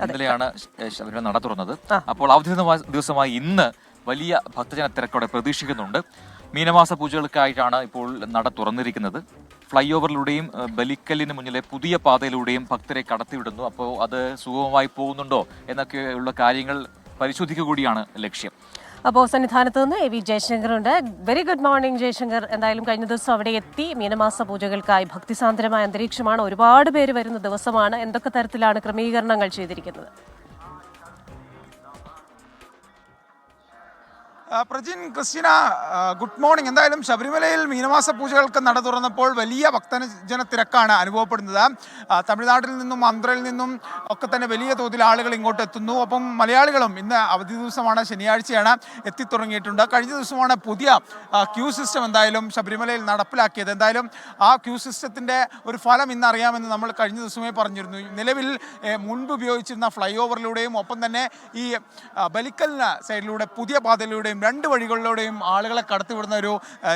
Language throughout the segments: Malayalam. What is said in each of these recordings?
ഇന്നലെയാണ് ശബരിമല നട തുറന്നത്. അപ്പോൾ അവധി ദിവസമായി ഇന്ന് വലിയ ഭക്തജന തിരക്കോടെ പ്രതീക്ഷിക്കുന്നുണ്ട്. മീനമാസ പൂജകൾക്കായിട്ടാണ് ഇപ്പോൾ നട തുറന്നിരിക്കുന്നത്. ഫ്ലൈ ഓവറിലൂടെയും ബലിക്കല്ലിന് മുന്നിലെ പുതിയ പാതയിലൂടെയും ഭക്തരെ കടത്തിവിടുന്നു. അപ്പോൾ അത് സുഗമമായി പോകുന്നുണ്ടോ എന്നൊക്കെയുള്ള കാര്യങ്ങൾ പരിശോധിക്കുക കൂടിയാണ് ലക്ഷ്യം. അപ്പോൾ സന്നിധാനത്ത് നിന്ന് AV ജയശങ്കർ ഉണ്ട്. Very good morning Jaishankar. എന്തായാലും കഴിഞ്ഞ ദിവസം അവിടെ എത്തി. മീനമാസ പൂജകൾക്കായി ഭക്തിസാന്ദ്രമായ അന്തരീക്ഷമാണ്, ഒരുപാട് പേര് വരുന്ന ദിവസമാണ്. എന്തൊക്കെ തരത്തിലാണ് ക്രമീകരണങ്ങൾ ചെയ്തിരിക്കുന്നത്? Prajin, Christina, good morning. എന്തായാലും ശബരിമലയിൽ മീനമാസ പൂജകൾക്ക് നട തുറന്നപ്പോൾ വലിയ ഭക്തജന തിരക്കാണ് അനുഭവപ്പെടുന്നത്. തമിഴ്നാട്ടിൽ നിന്നും ആന്ധ്രയിൽ നിന്നും ഒക്കെ തന്നെ വലിയ തോതിൽ ആളുകൾ ഇങ്ങോട്ട് എത്തുന്നു. ഒപ്പം മലയാളികളും ഇന്ന് അവധി ദിവസമാണ്, ശനിയാഴ്ചയാണ്, എത്തിത്തുടങ്ങിയിട്ടുണ്ട്. കഴിഞ്ഞ ദിവസമാണ് പുതിയ ക്യൂ സിസ്റ്റം എന്തായാലും ശബരിമലയിൽ നടപ്പിലാക്കിയത്. എന്തായാലും ആ ക്യൂ സിസ്റ്റത്തിൻ്റെ ഒരു ഫലം ഇന്ന് അറിയാമെന്ന് നമ്മൾ കഴിഞ്ഞ ദിവസമേ പറഞ്ഞിരുന്നു. നിലവിൽ മുൻപ് ഉപയോഗിച്ചിരുന്ന ഫ്ലൈ ഓവറിലൂടെയും ഒപ്പം തന്നെ ഈ ബലിക്കലിന് സൈഡിലൂടെ പുതിയ പാതയിലൂടെയും രണ്ട് വഴികളിലൂടെയും ആളുകളെ കടത്തിവിടുന്ന ഒരു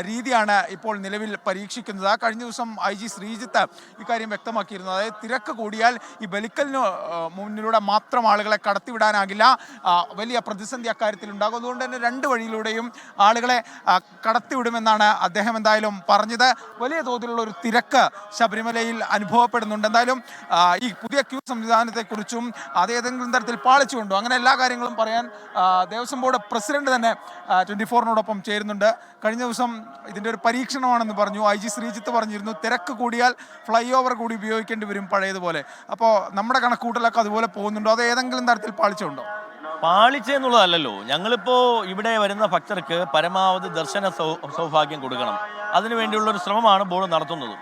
രീതിയാണ് ഇപ്പോൾ നിലവിൽ പരീക്ഷിക്കുന്നത്. കഴിഞ്ഞ ദിവസം IG ശ്രീജിത്ത് ഇക്കാര്യം വ്യക്തമാക്കിയിരുന്നു. അതായത് തിരക്ക് കൂടിയാൽ ഈ ബലിക്കലിന് മുന്നിലൂടെ മാത്രം ആളുകളെ കടത്തിവിടാനാകില്ല, വലിയ പ്രതിസന്ധി അക്കാര്യത്തിൽ ഉണ്ടാകും. അതുകൊണ്ട് തന്നെ രണ്ട് വഴിയിലൂടെയും ആളുകളെ കടത്തിവിടുമെന്നാണ് അദ്ദേഹം എന്തായാലും പറഞ്ഞത്. വലിയ തോതിലുള്ള ഒരു തിരക്ക് ശബരിമലയിൽ അനുഭവപ്പെടുന്നുണ്ട്. എന്തായാലും ഈ പുതിയ ക്യൂ സംവിധാനത്തെക്കുറിച്ചും അത് ഏതെങ്കിലും തരത്തിൽ പാളിച്ചുകൊണ്ടോ അങ്ങനെ എല്ലാ കാര്യങ്ങളും പറയാൻ ദേവസ്വം ബോർഡ് പ്രസിഡന്റ് തന്നെ 24-നോടൊപ്പം ചേരുന്നുണ്ട്. കഴിഞ്ഞ ദിവസം ഇതിൻ്റെ ഒരു പരീക്ഷണമാണെന്ന് പറഞ്ഞു. IG ശ്രീജിത്ത് പറഞ്ഞിരുന്നു തിരക്ക് കൂടിയാൽ ഫ്ലൈ ഓവർ കൂടി ഉപയോഗിക്കേണ്ടി വരും പഴയതുപോലെ. അപ്പോൾ നമ്മുടെ കണക്കൂട്ടലൊക്കെ അതുപോലെ പോകുന്നുണ്ടോ, അത് ഏതെങ്കിലും തരത്തിൽ പാളിച്ചുണ്ടോ? പാളിച്ചെന്നുള്ളതല്ലോ, ഞങ്ങളിപ്പോൾ ഇവിടെ വരുന്ന ഭക്തർക്ക് പരമാവധി ദർശന സൗഭാഗ്യം കൊടുക്കണം. അതിനുവേണ്ടിയുള്ളൊരു ശ്രമമാണ് ബോർഡ് നടത്തുന്നത്.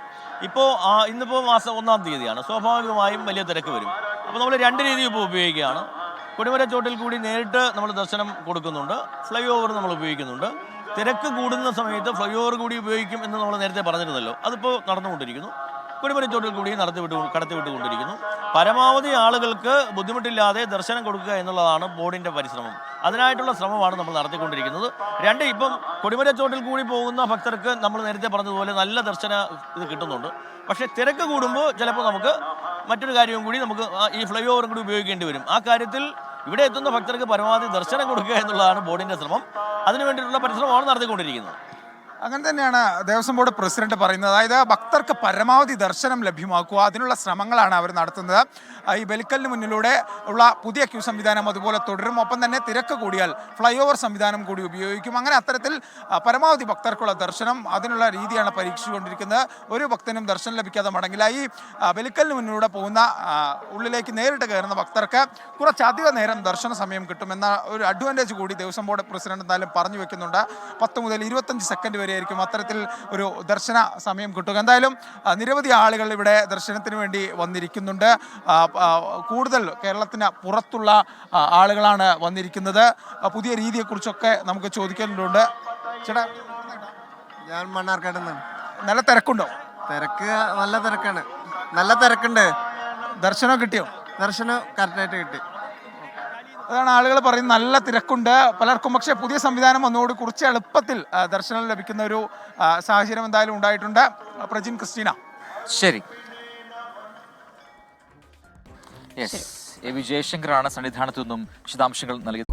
ഇപ്പോൾ ഇന്നിപ്പോൾ മാസം 1-ാം തീയതിയാണ്. സ്വാഭാവികമായും വലിയ തിരക്ക് വരും. അപ്പോൾ നമ്മൾ രണ്ട് രീതി ഇപ്പോൾ ഉപയോഗിക്കുകയാണ്. കൊടിമരച്ചോട്ടിൽ കൂടി നേരിട്ട് നമ്മൾ ദർശനം കൊടുക്കുന്നുണ്ട്, ഫ്ലൈ ഓവർ നമ്മൾ ഉപയോഗിക്കുന്നുണ്ട്. തിരക്ക് കൂടുന്ന സമയത്ത് ഫ്ലൈ ഓവർ കൂടി ഉപയോഗിക്കും എന്ന് നമ്മൾ നേരത്തെ പറഞ്ഞിരുന്നല്ലോ, അതിപ്പോൾ നടന്നുകൊണ്ടിരിക്കുന്നു. കൊടിമരച്ചോട്ടിൽ കൂടി കടത്തിവിട്ടുകൊണ്ടിരിക്കുന്നു. പരമാവധി ആളുകൾക്ക് ബുദ്ധിമുട്ടില്ലാതെ ദർശനം കൊടുക്കുക എന്നുള്ളതാണ് ബോർഡിൻ്റെ പരിശ്രമം. അതിനായിട്ടുള്ള ശ്രമമാണ് നമ്മൾ നടത്തിക്കൊണ്ടിരിക്കുന്നത്. ഇപ്പം കൊടിമരച്ചോട്ടിൽ കൂടി പോകുന്ന ഭക്തർക്ക് നമ്മൾ നേരത്തെ പറഞ്ഞതുപോലെ നല്ല ദർശന ഇത് കിട്ടുന്നുണ്ട്. പക്ഷേ തിരക്ക് കൂടുമ്പോൾ ചിലപ്പോൾ നമുക്ക് മറ്റൊരു കാര്യവും കൂടി നമുക്ക് ഈ ഫ്ലൈ ഓവറും കൂടി ഉപയോഗിക്കേണ്ടി വരും. ആ കാര്യത്തിൽ ഇവിടെ എത്തുന്ന ഭക്തർക്ക് പരമാവധി ദർശനം കൊടുക്കുക എന്നുള്ളതാണ് ബോർഡിൻ്റെ ശ്രമം. അതിനു വേണ്ടിയിട്ടുള്ള പരിശ്രമമാണ് നടത്തിക്കൊണ്ടിരിക്കുന്നത്. അങ്ങനെ തന്നെയാണ് ദേവസ്വം ബോർഡ് പ്രസിഡന്റ് പറയുന്നത്. അതായത് ഭക്തർക്ക് പരമാവധി ദർശനം ലഭ്യമാക്കുക, അതിനുള്ള ശ്രമങ്ങളാണ് അവർ നടത്തുന്നത്. ഈ ബലിക്കലിന് മുന്നിലൂടെ ഉള്ള പുതിയ ക്യൂ സംവിധാനം അതുപോലെ തുടരും. ഒപ്പം തന്നെ തിരക്ക് കൂടിയാൽ ഫ്ലൈ ഓവർ സംവിധാനം കൂടി ഉപയോഗിക്കും. അങ്ങനെ അത്തരത്തിൽ പരമാവധി ഭക്തർക്കുള്ള ദർശനം, അതിനുള്ള രീതിയാണ് പരീക്ഷിച്ചുകൊണ്ടിരിക്കുന്നത്. ഒരു ഭക്തനും ദർശനം ലഭിക്കാതെ മടങ്ങില്ല. ഈ ബലിക്കലിന് മുന്നിലൂടെ പോകുന്ന ഉള്ളിലേക്ക് നേരിട്ട് കയറുന്ന ഭക്തർക്ക് കുറച്ചധികം നേരം ദർശന സമയം കിട്ടുമെന്ന ഒരു അഡ്വാൻറ്റേജ് കൂടി ദേവസ്വം ബോർഡ് പ്രസിഡന്റ് എന്തായാലും പറഞ്ഞു വെക്കുന്നുണ്ട്. 10 മുതൽ 25 സെക്കൻഡ് വരെ ആയിരിക്കും അത്തരത്തിൽ ഒരു ദർശന സമയം കിട്ടുക. എന്തായാലും നിരവധി ആളുകൾ ഇവിടെ ദർശനത്തിന് വേണ്ടി വന്നിരിക്കുന്നുണ്ട്. കൂടുതൽ കേരളത്തിന് പുറത്തുള്ള ആളുകളാണ് വന്നിരിക്കുന്നത്. പുതിയ രീതിയെക്കുറിച്ചൊക്കെ നമുക്ക് ചോദിക്കേണ്ടതുണ്ട്. ചേട്ടാ, ഞാൻ മണ്ണാർക്കാട് നിന്നാണ്. നല്ല തിരക്കുണ്ടോ? തിരക്ക് നല്ല തിരക്കാണ്, നല്ല തിരക്കുണ്ട്. ദർശനം കിട്ടിയോ? ദർശനം കറക്റ്റായിട്ട് കിട്ടി. അതാണ് ആളുകൾ പറയുന്നത്, നല്ല തിരക്കുണ്ട് പലർക്കും. പക്ഷേ പുതിയ സംവിധാനം വന്നതോട് കുറച്ച് എളുപ്പത്തിൽ ദർശനം ലഭിക്കുന്ന ഒരു സാഹചര്യം എന്തായാലും ഉണ്ടായിട്ടുണ്ട്. പ്രജിൻ, ക്രിസ്റ്റീന. ശരി. AV ജയശങ്കറാണ് സന്നിധാനത്തു നിന്നും വിശദാംശങ്ങൾ നൽകിയത്.